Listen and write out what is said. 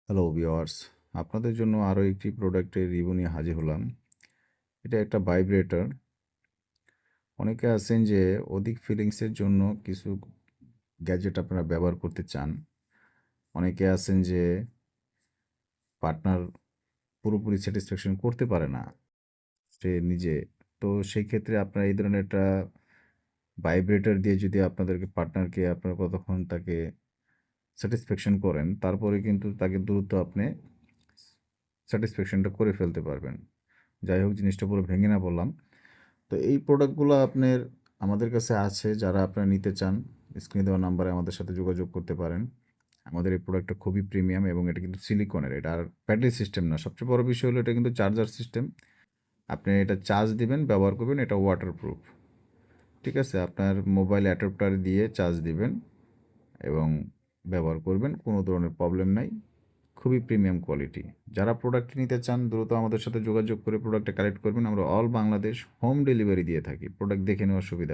Hello viewers, আপনাদের জন্য আরও একটি প্রোডাক্টের রিভিউ নিয়ে হাজির হলাম। এটা একটা ভাইব্রেটর। অনেকে আছেন যে অধিক ফিলিংসের জন্য কিছু গ্যাজেট আপনারা ব্যবহার করতে চান। অনেকে আছেন যে পার্টনার পুরোপুরি স্যাটিসফ্যাকশন করতে পারে না সে নিজে। তো সেই ক্ষেত্রে আপনারা এই ধরনের একটা ভাইব্রেটর দিয়ে যদি আপনাদেরকে পার্টনারকে আপনারা কতক্ষণ তাকে স্যাটিসফ্যাকশন করেন, তারপরে কিন্তু তাকে দ্রুত আপনি স্যাটিসফ্যাকশনটা করে ফেলতে পারবেন। যাই হোক, জিনিসটা পুরো ভেঙে না বললাম। তো এই প্রোডাক্টগুলো আপনার আমাদের কাছে আছে। যারা আপনারা নিতে চান, স্ক্রিনে দেওয়া নাম্বারে আমাদের সাথে যোগাযোগ করতে পারেন। আমাদের এই প্রোডাক্টটা খুবই প্রিমিয়াম এবং এটা কিন্তু সিলিকনের। এটা আর ব্যাটারি সিস্টেম না। সবচেয়ে বড় বিষয় হলো এটা কিন্তু চার্জার সিস্টেম। আপনি এটা চার্জ দিবেন, ব্যবহার করবেন। এটা ওয়াটারপ্রুফ। ঠিক আছে? আপনার মোবাইল অ্যাডাপ্টার দিয়ে চার্জ দিবেন এবং ব্যবহার করবেন। কোনো ধরনের প্রবলেম নাই। খুবই প্রিমিয়াম কোয়ালিটি। যারা প্রোডাক্ট নিতে চান দ্রুত আমাদের সাথে যোগাযোগ করে প্রোডাক্টটা কালেক্ট করবেন। আমরা অল বাংলাদেশ হোম ডেলিভারি দিয়ে থাকি। প্রোডাক্ট দেখে নেওয়ার সুবিধা আছে।